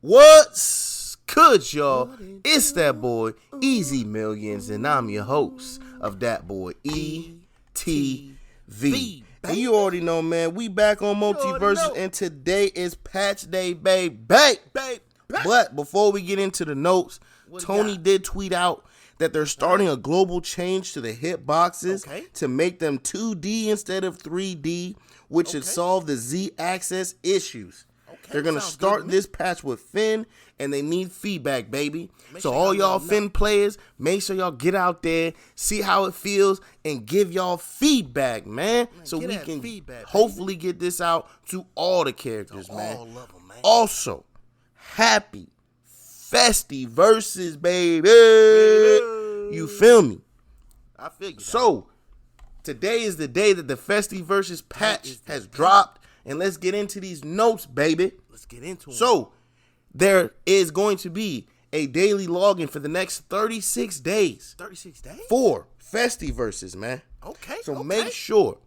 What's good, y'all? It's that boy, EZMillionzz, and I'm your host of DatBoyETV. And you already know, man, we back on Multiversus, and today is patch day, baby. But before we get into the notes, Tony did tweet out that they're starting a global change to the hitboxes to make them 2D instead of 3D, which should solve the Z-axis issues. They're going to start this patch with Finn, and they need feedback, baby. So all y'all Finn players, make sure y'all get out there, see how it feels, and give y'all feedback, man. So we can hopefully get this out to all the characters, man. Also, happy Festiversus, baby. You feel me? I feel you. So, today is the day that the Festiversus patch has dropped. And let's get into these notes, baby. Let's get into them. So, there is going to be a daily login for the next 36 days. 36 days? For Festiversus, man. Okay. So make sure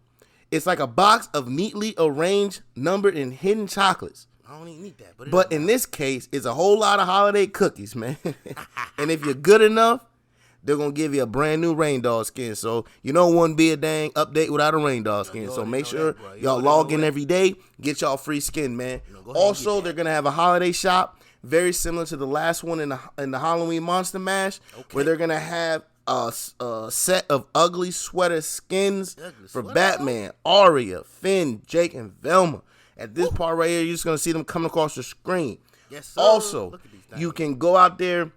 it's like a box of neatly arranged, numbered, and hidden chocolates. I don't even need that. But in this case, it's a whole lot of holiday cookies, man. And if you're good enough, they're going to give you a brand new rain dog skin. So, you know, it wouldn't be a dang update without a rain dog skin. So make sure y'all log in every day. Get y'all free skin, man. Also, they're going to have a holiday shop very similar to the last one in the Halloween Monster Mash, where they're going to have a set of ugly sweater skins for Batman, Arya, Finn, Jake, and Velma. At this part right here, you're just going to see them coming across the screen. Yes, sir. Also, you can go out there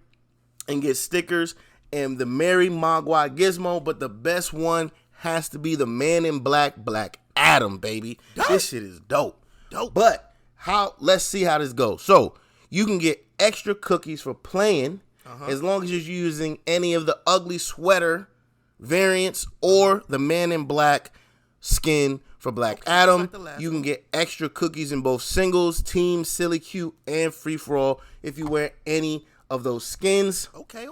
and get stickers and the Mary Mogwai Gizmo, but the best one has to be the Man in Black, Black Adam, baby. This shit is dope. But let's see how this goes. So you can get extra cookies for playing as long as you're using any of the ugly sweater variants or the Man in Black skin for Black Adam. You can get extra cookies in both singles, team, silly cute, and free for all if you wear any of those skins. Okay.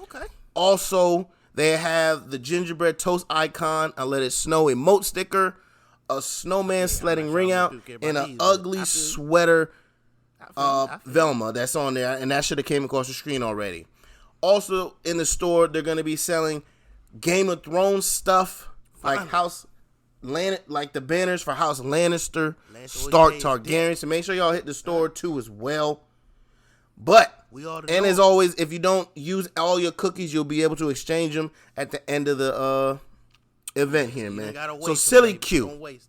Also, they have the gingerbread toast icon, a Let It Snow emote sticker, a snowman sledding ring out, and an ugly sweater Velma that's on there, and that should have came across the screen already. Also, in the store, they're going to be selling Game of Thrones stuff, like like the banners for House Lannister, Stark, Targaryen. So make sure y'all hit the store too as well. But and as always, if you don't use all your cookies, you'll be able to exchange them at the end of the event here, man. So Silly Q,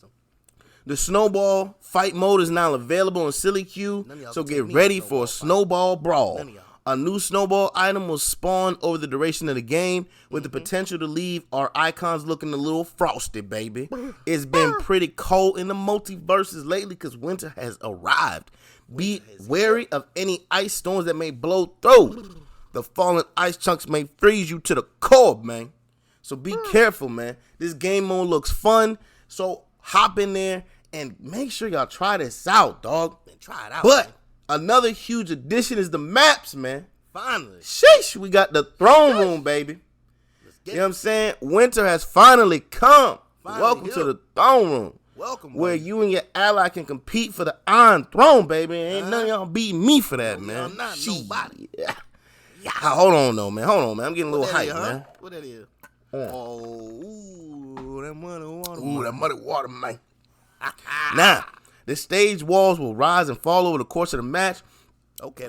the Snowball fight mode is now available in Silly Q. So get ready for a Snowball Brawl. A new Snowball item will spawn over the duration of the game with the potential to leave our icons looking a little frosted, baby. It's been pretty cold in the Multiversus lately because winter has arrived. Be wary of any ice storms that may blow through. The falling ice chunks may freeze you to the core, man. So be careful, man. This game mode looks fun. So hop in there and make sure y'all try this out, dog. Try it out. But another huge addition is the maps, man. Finally. Sheesh, we got the throne room, baby. You know what I'm saying? Winter has finally come. Welcome to the throne room. Welcome, where you and your ally can compete for the Iron Throne, baby. Ain't none of y'all beating me for that, man. Not nobody. Yeah. Hold on, man. I'm getting a little hype, man. What that is? That muddy water. That muddy water, man. Now, the stage walls will rise and fall over the course of the match,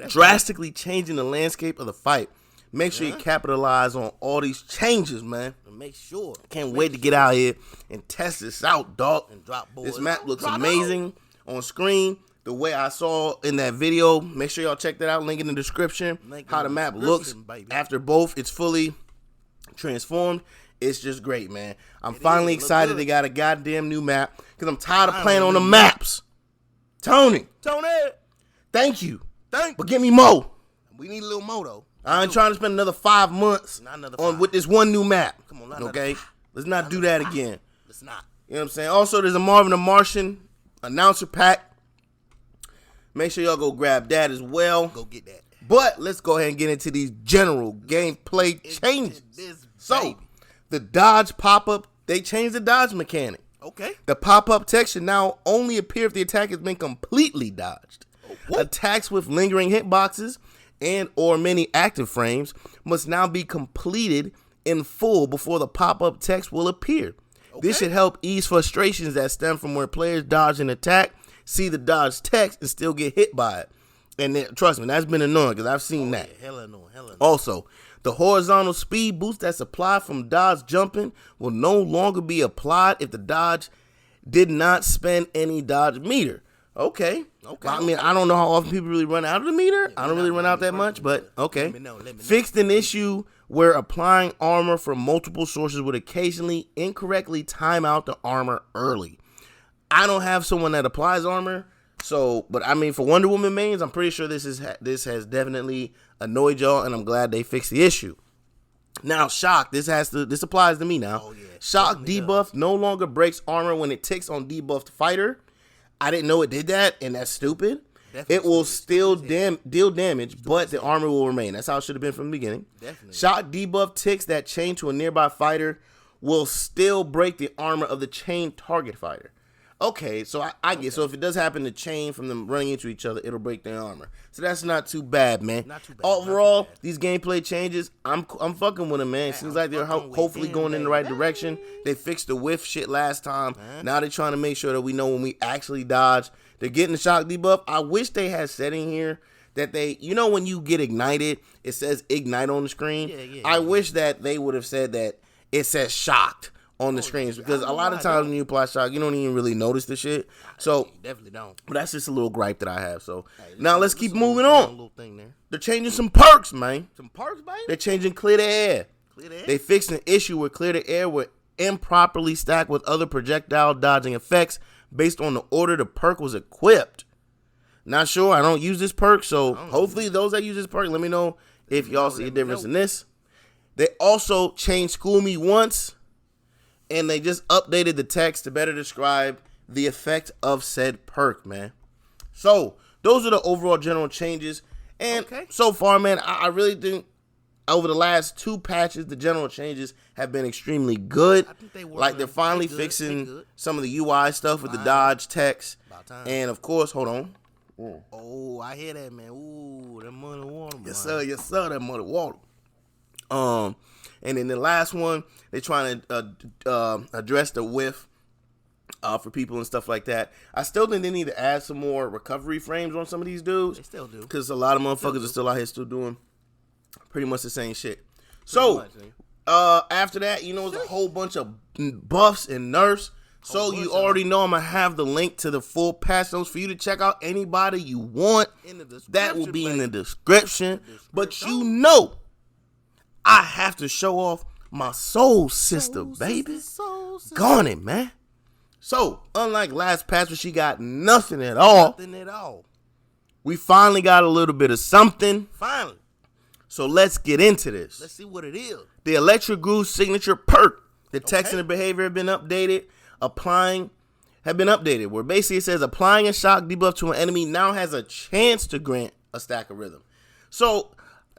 drastically changing the landscape of the fight. Make sure you capitalize on all these changes, man. Make sure. Can't wait to get out here and test this out, dog. This map looks amazing on screen. The way I saw in that video, make sure y'all check that out. Link in the description. How the map looks after both it's fully transformed. It's just great, man. I'm finally excited they got a goddamn new map because I'm tired of playing on the maps. Tony, thank you. But give me more. We need a little more, though. I ain't trying to spend another 5 months with this one new map. Come on, okay? Let's not do that again. Let's not. You know what I'm saying? Also, there's a Marvin the Martian announcer pack. Make sure y'all go grab that as well. Go get that. But let's go ahead and get into these general gameplay changes. So, the dodge pop-up, they changed the dodge mechanic. Okay. The pop-up text should now only appear if the attack has been completely dodged. Attacks with lingering hitboxes and or many active frames must now be completed in full before the pop-up text will appear. This should help ease frustrations that stem from where players dodge an attack, see the dodge text, and still get hit by it. And then, trust me, that's been annoying because I've seen that. Yeah, hella annoying. Also, the horizontal speed boost that's applied from dodge jumping will no longer be applied if the dodge did not spend any dodge meter. Okay. I mean, I don't know how often people really run out of the meter. I don't really run out that much, but okay. Let me know. Fixed an issue where applying armor from multiple sources would occasionally incorrectly time out the armor early. I don't have someone that applies armor, so, but I mean, for Wonder Woman mains, I'm pretty sure this has definitely annoyed y'all, and I'm glad they fixed the issue. Now, Shock, this applies to me now. Oh, yeah. Shock debuff no longer breaks armor when it ticks on debuffed fighter. I didn't know it did that, and that's stupid. Definitely it will still deal damage, but the armor will remain. That's how it should have been from the beginning. Definitely. Shock debuff ticks that chain to a nearby fighter will still break the armor of the chain target fighter. Okay, so I get. So if it does happen to chain from them running into each other, it'll break their armor. So that's not too bad, man. Not too bad. Overall, these gameplay changes, I'm fucking with them, man. Seems like they're hopefully going in the right direction. They fixed the whiff shit last time. Now they're trying to make sure that we know when we actually dodge. They're getting the shock debuff. I wish they had said in here that they, you know, when you get ignited, it says ignite on the screen. Yeah. I wish that they would have said that it says shocked on the screens, because a lot of times when you apply shock, you don't even really notice the shit. So you definitely don't. But that's just a little gripe that I have. So now let's keep moving on. Little thing there. They're changing some perks, man. Some perks, baby. They're changing clear the air. They fixed an issue where clear the air were improperly stacked with other projectile dodging effects based on the order the perk was equipped. Not sure. I don't use this perk, so hopefully those that use this perk, let me know if y'all see a difference in this. They also changed School Me Once, and they just updated the text to better describe the effect of said perk, man. So those are the overall general changes. And so far, man, I really think over the last 2 patches, the general changes have been extremely good. I think they were, like, they're finally fixing some of the UI stuff with the dodge text. And of course, hold on. Oh, I hear that, man. Ooh, that money water. Yes, sir, that money water. And then the last one, they're trying to address the whiff for people and stuff like that. I still think they need to add some more recovery frames on some of these dudes. They still do. Because a lot of motherfuckers are still out here still doing pretty much the same shit. So, after that, you know, there's a whole bunch of buffs and nerfs. So you already know I'm going to have the link to the full patch notes for you to check out anybody you want. That will be in the description. But you know, I have to show off my soul sister, baby. Garnet, man. So, unlike last patch where she got nothing at all. We finally got a little bit of something. Finally. So let's get into this. Let's see what it is. The Electric Groove signature perk. The text and the behavior have been updated. Where basically it says applying a shock debuff to an enemy now has a chance to grant a stack of rhythm. So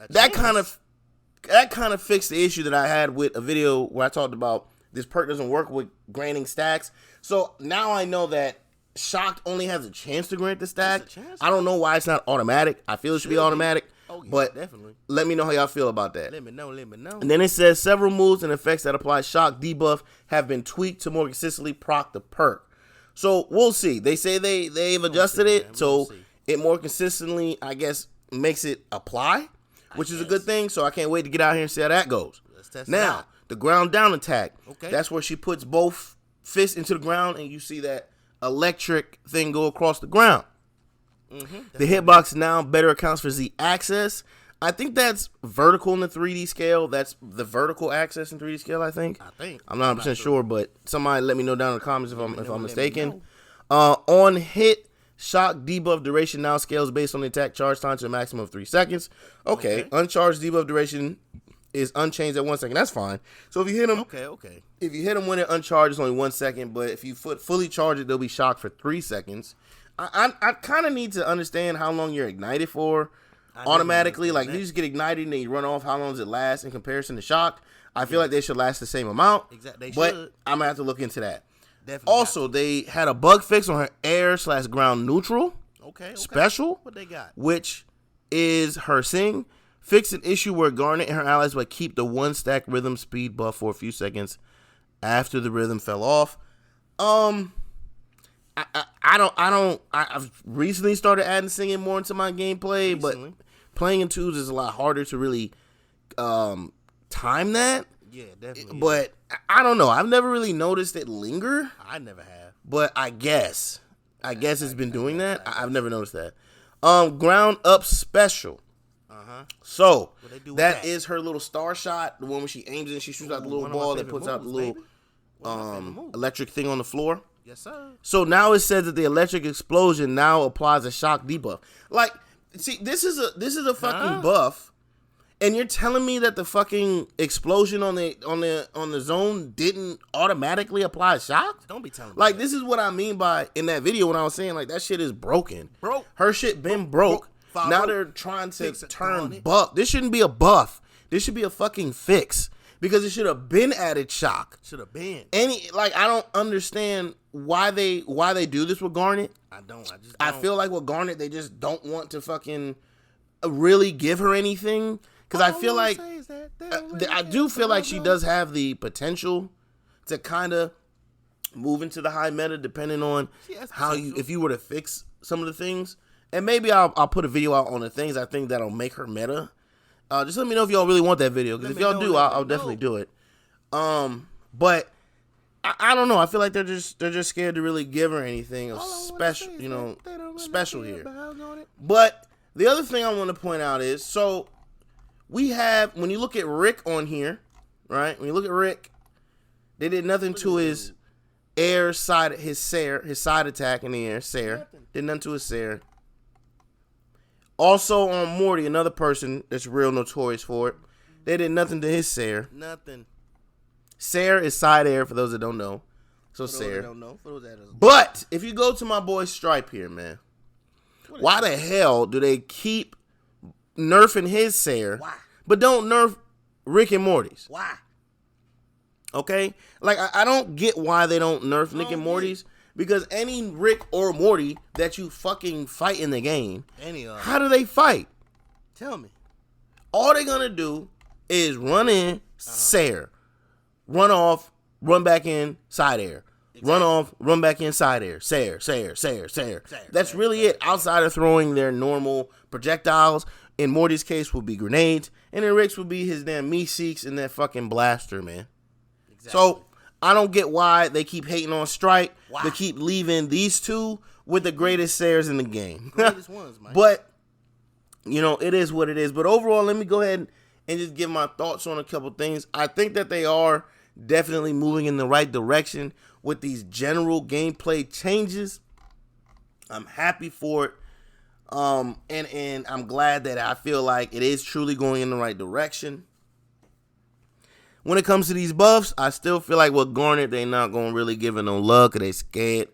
that kind of fixed the issue that I had with a video where I talked about this perk doesn't work with granting stacks. So now I know that shocked only has a chance to grant the stack. I don't know why it's not automatic. I feel it should be automatic. Oh, yeah, but definitely. Let me know how y'all feel about that. Let me know. And then it says several moves and effects that apply shock debuff have been tweaked to more consistently proc the perk. So we'll see. They say they've adjusted it so it more consistently, I guess, makes it apply, which is a good thing. So I can't wait to get out here and see how that goes. Let's test it out. The ground down attack. That's where she puts both fists into the ground and you see that electric thing go across the ground. The hitbox now better accounts for Z axis. I think that's vertical in the 3D scale. That's the vertical axis in 3D scale, I think. I'm not 100% sure, but somebody let me know down in the comments if I'm mistaken. On hit, shock debuff duration now scales based on the attack charge time to a maximum of 3 seconds. Uncharged debuff duration is unchanged at 1 second. That's fine. So if you hit them, if you hit them when it uncharged, it's only 1 second. But if you fully charge it, they'll be shocked for 3 seconds. I kind of need to understand how long you're ignited for automatically. Like, you just get ignited and then you run off. How long does it last in comparison to shock? I feel like they should last the same amount. Exactly. But I'm going to have to look into that. Definitely. Also, they had a bug fix on her air/ground neutral. special. What they got? Which is her sing. Fix an issue where Garnet and her allies would keep the 1-stack rhythm speed buff for a few seconds after the rhythm fell off. I've recently started adding singing more into my gameplay, but playing in twos is a lot harder to really time that. Yeah, definitely. But I don't know. I've never really noticed it linger. I never have. But I guess it's been doing that. I've never noticed that. Ground up special. So that is her little star shot, the one where she aims and she shoots out the little ball that puts out the little electric thing on the floor. Yes, sir. So now it says that the electric explosion now applies a shock debuff. Like, see, this is a fucking buff, and you're telling me that the fucking explosion on the zone didn't automatically apply shock? Don't be telling me. Like, this is what I mean by in that video when I was saying like that shit is broken. Broke. Her shit been broke. Now they're trying to turn buff. This shouldn't be a buff. This should be a fucking fix. Because it should have been added shock. Should have been. I don't understand why they do this with Garnet. I don't. I feel like with Garnet, they just don't want to fucking really give her anything. Because I feel like I do feel like she does have the potential to kind of move into the high meta, depending on how if you were to fix some of the things. And maybe I'll put a video out on the things I think that'll make her meta. Just let me know if y'all really want that video, because if y'all do, I'll definitely do it. But I don't know. I feel like they're just scared to really give her anything of special, special here. But the other thing I want to point out is, so we have, when you look at Rick on here, right? When you look at Rick, they did nothing to his air side, his side attack in the air. Sair did nothing to his Sair. Also on Morty, another person that's real notorious for it, they did nothing to his Sair. Nothing. Sair is side air for those that don't know. So Sair. Don't know. For those that don't know. But if you go to my boy Stripe here, man, why the hell do they keep nerfing his Sair? Why? But don't nerf Rick and Morty's? Why? Okay? Like, I don't get why they don't nerf Nick and Morty's. Because any Rick or Morty that you fucking fight in the game, how do they fight? Tell me. All they're going to do is run in, Sair. Run off, run back in, side air. Exactly. Run off, run back in, side air. Sair. That's really it. Outside of throwing their normal projectiles. In Morty's case would be grenades. And in Rick's would be his damn Meeseeks and that fucking blaster, man. Exactly. So I don't get why they keep hating on Stripe. Wow. They keep leaving these two with the greatest Sairs in the game. Greatest ones, man. But, it is what it is. But overall, let me go ahead and just give my thoughts on a couple things. I think that they are definitely moving in the right direction with these general gameplay changes. I'm happy for it. And I'm glad that I feel like it is truly going in the right direction. When it comes to these buffs, I still feel like with Garnet, they not going to really give her no love because they scared.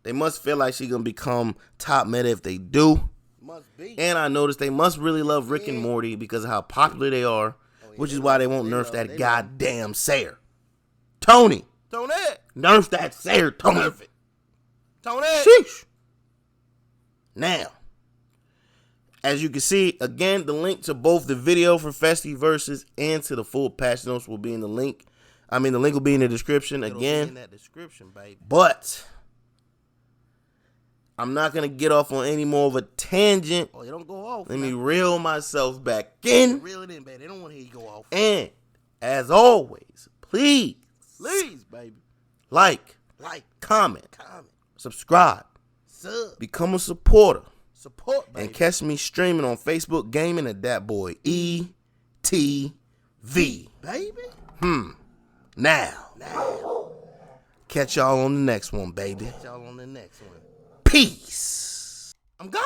They must feel like she's going to become top meta if they do. Must be. And I noticed they must really love Rick and Morty because of how popular they are, which is why they won't nerf that goddamn Sair. Tony. Nerf that Sair, Tony. Nerf it. Tony. Sheesh. Now, as you can see, again, the link to both the video for Festiversus and to the full patch notes will be in the link. The link will be in the description again. Be in that description, baby. But I'm not going to get off on any more of a tangent. Oh, you don't go off. Let me reel myself back in. Reel it in, baby. They don't want to hear you go off. And, as always, please, baby. Like, comment, subscribe, become a supporter. Support, baby. And catch me streaming on Facebook Gaming at DatBoyETV. Baby. Now. Catch y'all on the next one, baby. Catch y'all on the next one. Peace. I'm gone.